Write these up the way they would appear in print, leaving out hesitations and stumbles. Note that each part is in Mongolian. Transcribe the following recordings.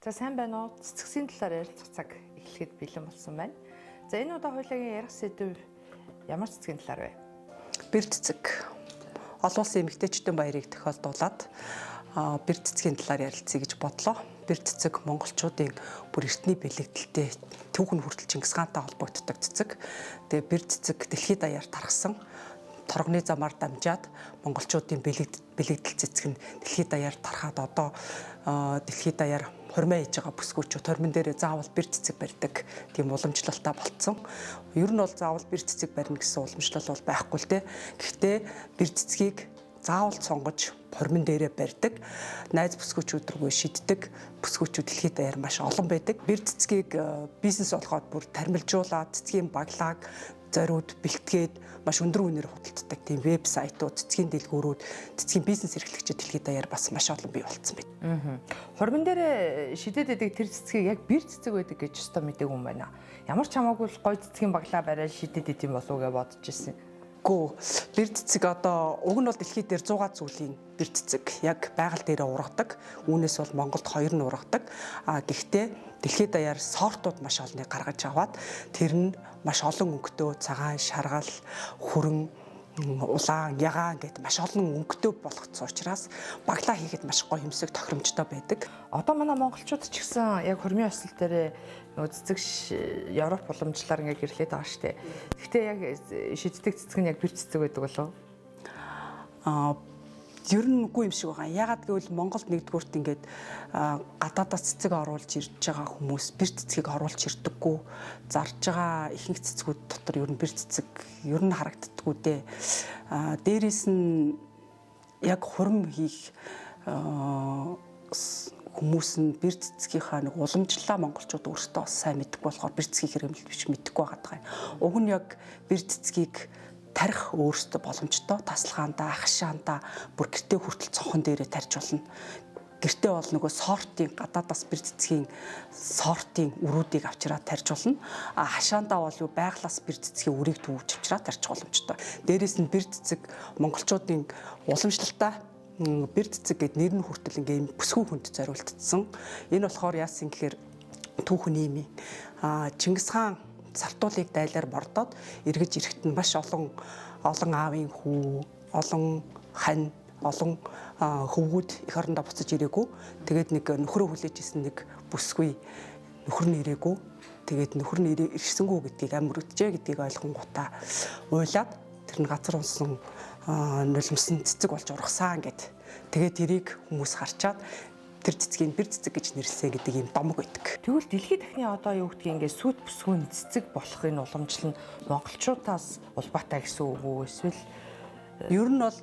За сайн байна уу? Цэцгсийн талаар ярилцах цаг эхлэхэд бэлэн болсон байна. За энэ удаа хоёулагийн ярих сэдв ямар цэцгийн талаар вэ? Бэр цэцэг. Олон улсын эмэгтэйчдийн баярыг тохиолдуулаад бэр цэцгийн талаар ярилцъя гэж бодлоо. Бэр цэцэг монголчуудын бүр эртний бэлэгдэлтэй түүхэн хүртэл Чингис хаантай холбогддог цэцэг. Тэгээ бэр цэцэг дэлхийд даяар тархсан. Торгоны замаар дамжаад монголчуудын бэлэгдэл цэцэг нь дэлхийд даяар тархаад одоо дэлхийд даяар хормоо хийж байгаа бүсгүүчүүд хормон дээрээ заавал бэр цэцэг барьдаг тийм уламжлалтай болцсон. Ер нь бол заавал бэр цэцэг барьна гэсэн уламжлал бол байхгүй л дээ. Гэхдээ бэр цэцгийг заавал сонгож хормон дээрээ барьдаг. Найз бүсгүүчүүд рүү шиддэг. Бүсгүүчүүд дэлхийд даяар маш олон байдаг. Бэр цэцгийг бизнес болгоод бүр тармилжуулаад цэцгийн баглааг зориуд бэлтгээд маш өндөр үнээр худалддаг тийм вебсайтууд, цэцгийн дэлгүүрүүд, цэцгийн бизнес эрхлэгчид дэлхийд даяар бас маш олон бий болцсон байна. Хормон дээр шидэд байдаг тэр цэцгийг яг бэр цэцэг байдаг гэж өстой мэдээгүй юм байна. Ямар ч хамаагүй л гой цэцгийн баглаа бариад шидэд идэм болов уу гэж бодож ирсэн. Бэр цэцэг одоо уг нь бол дэлхийд дээр 100 зүйлийн бэр цэцэг яг байгаль дээрээ ургадаг. Үүнээс бол Монголд 2 нь ургадаг. Гэхдээ дэлхийд даяар сортууд маш олныг гаргаж аваад тэр нь маш олон өнгөтэй цагаан, шаргал, хүрэн, улаан, ягаан гэдэг маш олон өнгөтэй болгоцсон учраас баглаа хийхэд маш гоё юмсэг тохиромжтой байдаг. Одоо манай монголчууд ч гэсэн яг хормын өсөл дээр нөгөө цэцэг Европ уламжлалаар ингээ гэрлээд байгаа штэ. Гэхдээ яг шиддэг цэцэг нь яг бэр цэцэг байдаг болов? Ер нь үгүй юм шиг байгаа. Ягаад гэвэл Монголд нэгдүгüүрт ингээд гадаадаас цэцэг оруулж ирж байгаа хүмүүс бэр цэцгийг оруулж ирдэггүй. Зарж байгаа ихэнх цэцгүүд дотор ер нь бэр цэцэг ер нь харагддаггүй дээ. Дээрээс нь яг хурим хийх хүмүүс нь бэр цэцгийнхаа нэг уламжлалаа монголчууд өөрсдөө сайн мэддэг болохоор бэр цэцгийн хэрэглэл биш мэддэггүй байгаа. Уг нь яг бэр цэцгийг тарих өөрсдөө боломжтой таслахаандаа хашаандаа бүр гэртээ хүртэл цонхон дээрээ тарьж болно. Гэртээ бол нөгөө сортын гадаадаас бэр цэцгийн сортын өрүүдийг авчираад тарьж болно. Хашаандаа бол юу байглаас бэр цэцгийн үрийг төвөж авчираад тарьж боломжтой. Дээрээс нь бэр цэцэг монголчуудын уламжлалтай бэр цэцэг гэд нэр нь хүртэл ингээм бүсгүй хүнд зориултдсан. Энэ болохоор яасан гэхээр түүхэн ийм Чингис хаан сартуулыг дайлаар мордоод эргэж ирэхэд нь маш олон аавын хүү, олон хань, олон хөвгүүд эх орондоо буцаж ирээгүй. Тэгээд нэг нөхрөө хүлээж исэн нэг бүсгүй нөхөр нь ирээгүй. Тэгээд нөхөр нь ирсэнгүү гэдгийг амар үтжээ гэдгийг ойлгонгуудаа уйлаад тэр нь газар унсан нулимсэн цэцэг болж ургасан гэд. Тэгээд тэрийг хүмүүс харчаад тэр цэцгийн бэр цэцэг гэж нэрлсэн гэдэг юм домог байдаг. Тэгвэл дэлхийд дахны одоо юу гэдгийг ингээд сүт бүсгүйн цэцэг болохын уламжлал нь монголчуудаас улбаатай гэсэн үг үү? Эсвэл ер нь бол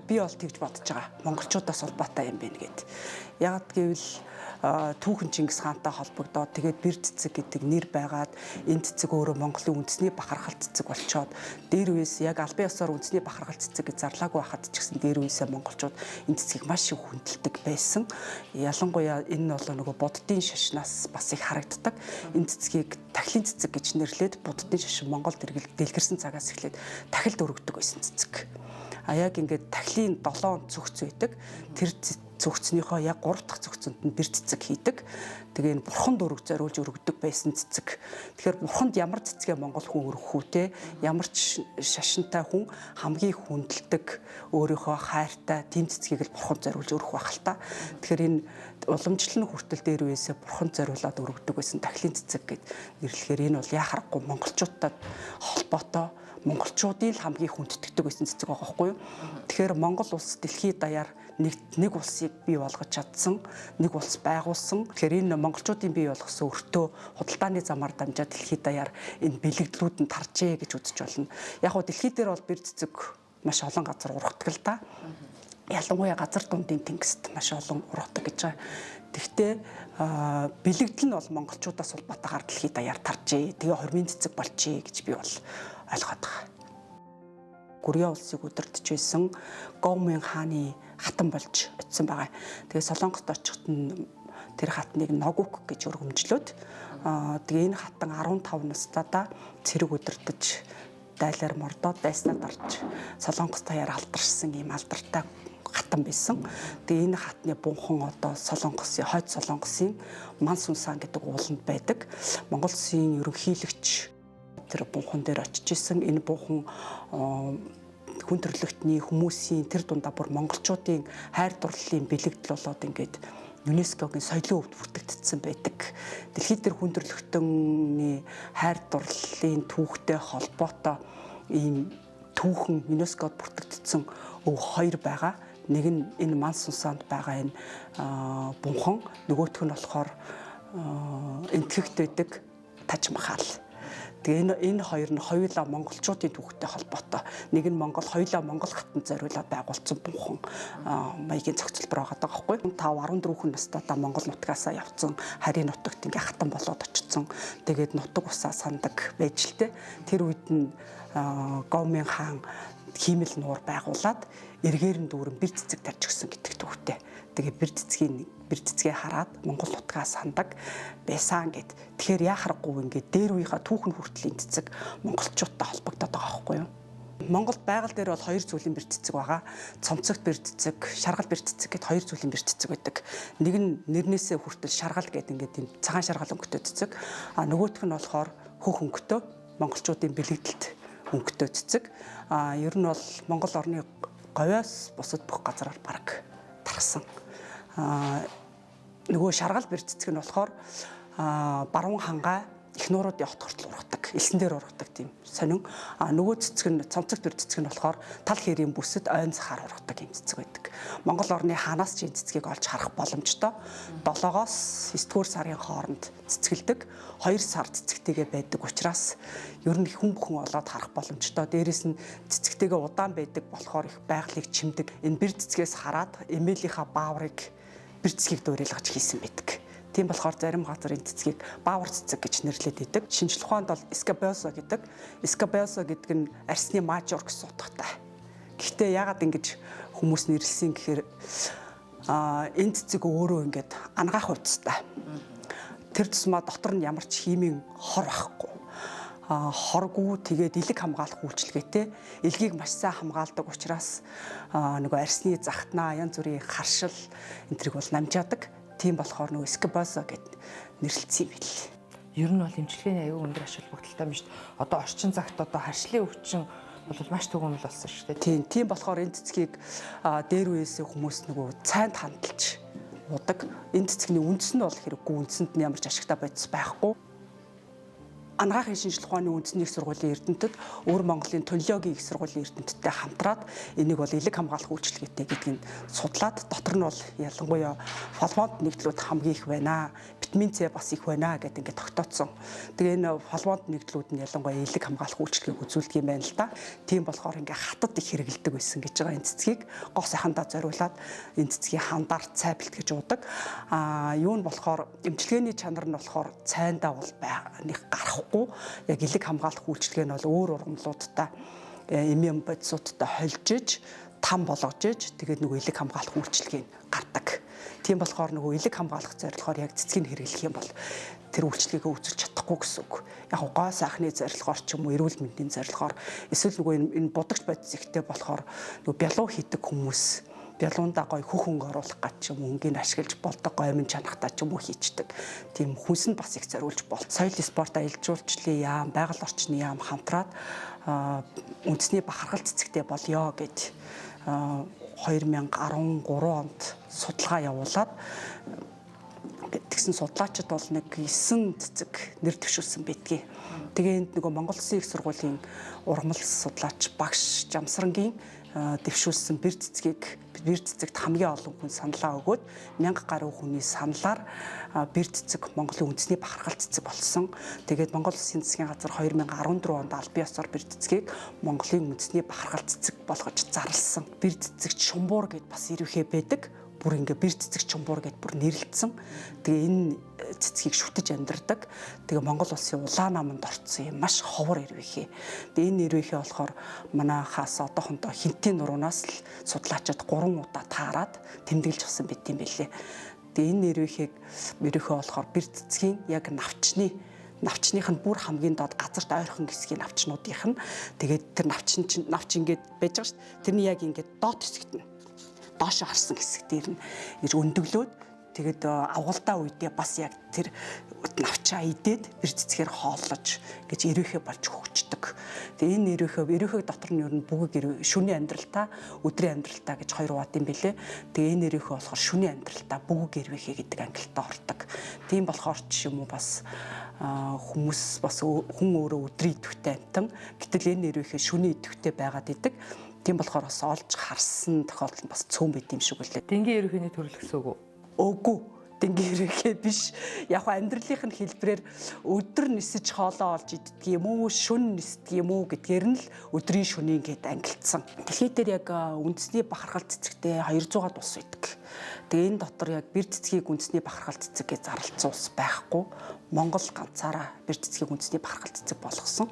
би бол тэгж бодож байгаа. Монголчуудаас улбаатай юм байна гэд. Яг гэвэл түүхэн Чингис хаантай холбогдоод тэгээд бэр цэцэг гэдэг нэр байгаад энэ цэцэг өөрөө Монголын үндэсний бахархал цэцэг болчоод дээр үеэс яг албан ёсоор үндэсний бахархал цэцэг гэж зарлаагүй байхад ч гэсэн дээр үеэсээ монголчууд энэ цэцгийг маш их хүндэлдэг байсан. Ялангуяа энэ нь бол нөгөө буддын шашнаас бас их харагддаг. Энэ цэцгийг тахилын цэцэг гэж нэрлээд буддын шашин Монголд дэлгэрсэн цагаас эхлээд тахилд өргөдөг байсан цэцэг. Яг ингээд тахилын 7 цогц байдаг. Тэр цогцнийхоо яг 3 дахь цогцонд нь бэр цэцэг хийдэг. Тэгээ энэ бурханд зориулж өргөдөг байсан цэцэг. Тэгэхээр бурханд ямар цэцгээ монгол хүн өргөх үү те? Ямар ч шашинтай хүн хамгийн хүндэлдэг өөрийнхөө хайртай тийм цэцгийг л бурханд зориулж өргөх байх л та. Тэгэхээр энэ уламжлал нь хүртэл дээр үеэсээ бурханд зориулаад өргөдөг байсан тахилын цэцэг гэд нэрлэхээр энэ бол яхахгүй монголчуудад холбоотой монголчуудын л хамгийн хүндэтгдэг байсан цэцэг байгаа байхгүй юу? Тэгэхээр Монгол улс дэлхийд даяар нэг улсыг бий болгож чадсан, нэг улс байгуулсан. Тэгэхээр энэ монголчуудын бий болгосон өртөө худалдааны замаар дамжаад дэлхийд даяар энэ бэлэгдлүүд нь таржээ гэж үзэж болно. Яг хөө дэлхийд дээр бол бэр цэцэг маш олон газар ургадаг л да. Ялангуяа газар дундын тэнгист маш олон ургадаг гэж байгаа. Тэгвэл бэлэгдэл нь бол монголчуудаас улбаатайгаар дэлхийд даяар таржээ. Тэгээ хормын цэцэг болчихъя гэж би бол ойлгоод байгаа. Гурьяа улсыг удирдах байсан Говмын хааны хатан болж очисон байгаа. Тэгээ Солонгост очиход нь тэр хатныг Ногук гэж өргөмжлөөд тэгээ энэ хатан 15 настайдаа цэрэг удирдах дайлаар мордоод дайснаад орж Солонгос таяар алдарсан ийм алдартай хатан байсан. Тэгээ энэ хатны бунхан одоо Солонгосын хойд Солонгосын Манс Унсан гэдэг ууланд байдаг. Монгол Улсын ерөнхийлөгч тэр бунхан дээр очиж исэн. Энэ бунхан хүн төрөлхтний хүмүүсийн тэр дундаа бүр монголчуудын хайр дурлалын бэлэгдэл болоод ингээд ЮНЕСКОгийн соёлын өвд бүртгэгдсэн байдаг. Дэлхийд дээр хүн төрөлхтөний хайр дурлалын түүхтэй холбоотой ийм түүхэн ЮНЕСКОд бүртгэгдсэн өв хоёр байгаа. Нэг нь энэ Манс Унсанд байгаа энэ бунхан, нөгөөх нь болохоор энтгэгт байдаг Таж Махал. Тэгээ энэ хоёр нь хоёулаа монголчуудын түүхтэй холбоотой. Нэг нь Монгол, хоёулаа Монгол хатанд зориулаад байгуулсан бунхан маягийн зохицолбор байгаа байхгүй. 5 14 хүн настайдаа Монгол нутгаасаа явцсан харийн нутагт ингээ хатан болоод очсон. Тэгээд нутаг усаа сандаг байж л тэ. Тэр үед нь Говмын хаан хиймэл нуур байгуулад эргээр нь дүүрэн бэр цэцэг тарж өгсөн гэдэг түүхтэй. Тэгээ бэр цэцгээ хараад Монгол нутгаа сандаг байсан гэд. Тэгэхээр яхахгүй ингээд дээр үеийнхаа түүхэн хүртлийн цэцэг монголчуудтай холбогдоод байгаа байхгүй юу? Монголд байгаль дээр бол хоёр зүйлийн бэр цэцэг байгаа. Цомцогт бэр цэцэг, шаргал бэр цэцэг гэд хоёр зүйлийн бэр цэцэг байдаг. Нэг нь нэрнээсээ хүртэл шаргал гэд ингээд тийм цагаан шаргал өнгөтэй цэцэг. Нөгөөх нь болохоор хөх өнгөтэй монголчуудын бэлэгдэлд өнгөтэй цэцэг. Ер нь бол Монгол орны говьоос бусад бүх газараар бараг тархсан. Нөгөө шаргал бэр цэцэг нь болохоор баруун хангаа их нуурууд явахд хүртэл ургадаг, элсэн дээр ургадаг тийм сонин. Нөгөө цэцэг нь цомцогт бэр цэцэг нь болохоор тал хэрийн бүсэд ойн цахаар ургадаг юм цэцэг байдаг. Монгол орны хаанаас ч энэ цэцгийг олж харах боломжтой. 7-оос 9-р сарын хооронд цэцгэлдэг. 2 сар цэцэгтэйгээ байдаг учраас ер нь хүн бүхэн олоод харах боломжтой. Дээрээс нь цэцэгтэйгээ удаан байдаг болохоор их байгалыг чимдэг. Энэ бэр цэцгээс хараад эмээлийнхаа бааврыг бэр цэцгийг дуурайлгаж хийсэн байдаг. Тийм болохоор зарим газар энэ цэцгийг баавар цэцэг гэж нэрлэдэг байдаг. Шинжлэх ухаанд бол Escabeoso гэдэг. Escabeoso гэдэг нь арсны мажор гэсэн утгатай. Гэхдээ яагаад ингэж хүмүүс нэрлсэн гэхээр энэ цэцэг өөрөө ингээд ангаах хувцастай. Тэр тусмаа дотор нь ямар ч химийн хор байхгүй. Хоргүй тэгээд элэг хамгаалах үйлчилгээтэй элгийг маш сайн хамгаалдаг учраас нөгөө арсны захтнаа янз бүрийн харшил энтрийг бол намжаадаг. Тийм болохоор нөгөө Escabeoso гэд нэрлэлсэн юм бэл. Ер нь бол эмчилгээний аюул өндөр ач холбогдолтой юм шүү дээ. Одоо орчин цагт одоо харшлын өвчин бол маш түгээмэл болсон шүү дээ. Тийм болохоор энэ цэцгийг дээр үеэсээ хүмүүс нөгөө цайнд хандалж удаг. Энэ цэцгийн үндэс нь бол хэрэггүй, үндсэнд нь ямар ч ашигтай байцс байхгүй. Анагаахын шинжлэх ухааны үндэсний их сургуулийн эрдэмтэд Өвөр Монголын Төлөөгийн их сургуулийн эрдэмтдтэй хамтраад энийг бол элэг хамгаалах үйлчилгээтэй гэдгийг судлаад дотор нь бол ялангуяа фолвонд нэгдлүүд хамгийн их байна. Витамин С бас их байна гэдэг ингээд тогтооцсон. Тэгээ энэ фолвонд нэгдлүүд нь ялангуяа элэг хамгаалах үйлчилгээг үзүүлдэг юм байна л да. Тийм болохоор ингээд хатад их хэрэгэлдэг байсан гэж байгаа энэ цэцгийг гоо сайхандаа зориулаад энэ цэцгийн хандаар цай бэлтгэж уудаг. Юу нь болохоор эмчилгээний чанар нь болохоор цайндаа бол нэг гарах яг элэг хамгаалах үйлчилгээ нь бол өөр ургамлуудтай эмэм бодисуудтай холжиж там болгож иж тэгээд нөгөө элэг хамгаалах үйлчилгээ нь гардаг. Тийм болохоор нөгөө элэг хамгаалах зорилгоор яг цэцгийг хэрэглэх юм бол тэр үйлчилгээгээ үзүүлж чадахгүй гэсэн үг. Яг гоо сайхны зорилгоор ч юм уу эрүүл мэндийн зорилгоор эсвэл нөгөө энэ будагч бодис ихтэй болохоор нөгөө бялуу хийдэг хүмүүс бялуундаа гой хөхөнгө оруулах гэж юм өнгийг ашиглаж болдог гой минь чанахтаа ч юм уу хийчдэг. Тийм хүнс нь бас их зориулж болт. Соёл спорт аялал жуулчлалын яам, байгаль орчны яам хамтраад үндэсний бахархал цэцэгтэй болёо гэж 2013 онд судалгаа явуулаад тэгсэн судлаачид бол нэг 9 цэцэг нэр дэвшүүлсэн байдгийг. Тэгээ энд нөгөө Монгол Улсын их сургуулийн ургамал судлаач багш Жамсрангийн дэвшүүлсэн бэр цэцэгт хамгийн олон хүн саналаа өгөөд 1000 гаруй хүний саналаар бэр цэцэг Монголын үндэсний бахархал цэцэг болсон. Тэгээд Монгол Улсын засгийн газар 2014 онд албан ёсоор бэр цэцгийг Монголын үндэсний бахархал цэцэг болгож зарласан. Бэр цэцэгт шумбуур гэд бас ирвэхэ байдаг. Бүр ингээ бэр цэцэг чумбуур гэд бүр нэрлэлсэн. Тэгээ энэ цэцгийг шүтэж амьдардаг. Тэгээ Монгол Улсын улаан наманд орцсон юм маш ховор ирвэхээ. Тэгээ энэ ирвэхээ болохоор манайхаас одоохондоо хинтийн нуруунаас л судлаачид 3 удаа таарад тэмдэглэж авсан байт юм байлээ. Тэгээ энэ ирвэхийг болохоор бэр цэцгийн яг навчных нь бүр хамгийн доод газарт ойрхон хэсгийн навчнуудынх нь тэгээд тэр навч ингээд байж байгаа шүү дээ. Тэрний яг ингээд доод хэсэгт нь доош харсан хэсэг дээр нь ингэж өндөглөөд тэгээд авгалтаа үедээ бас яг тэр навчаа идээд бэр цэцгээр хооллож гэж ирээхэ болж хөгждөг. Тэгээ энэ ирээхэ дотор нь ер нь бүгэг шүний амьдралтаа өдрийн амьдралтаа гэж хоёр хуваат юм бэлээ. Тэгээ энэ ирээхэ болохоор шүний амьдралтаа бүгэг ирээхэ гэдэг ангилалтаа ордог. Тийм болохоор ч юм уу бас хүмүүс бас хүн өөрөө өдрийн идэвхтэй амтан. Гэтэл энэ ирээхэ шүний идэвхтэй байгаад идэг. Тийм болохоор бас олж харсан тохиолдол бас цөөн байт юм шиг үлээ. Дэнгийн ерөнхийний төрөл гэсэн үг үү? Үгүй дэнгийн ерөнхий биш. Яг амьдралынх нь хэлбэрээр өдөр нисэж хоолоо олж иддэг юм уу, шүн нисдэг юм уу гэдгээр нь л өдрийн шөнийн гээд ангилдсан. Дэлхий дээр яг үндэсний бахархал цэцэгтэй 200-аад улс байдаг. Тэгээ энэ дотор яг бэр цэцгийг үндэсний бахархал цэцэг гэж зарлалцсан улс байхгүй. Монгол ганцаараа бэр цэцгийг үндэсний бахархал цэцэг болгосон.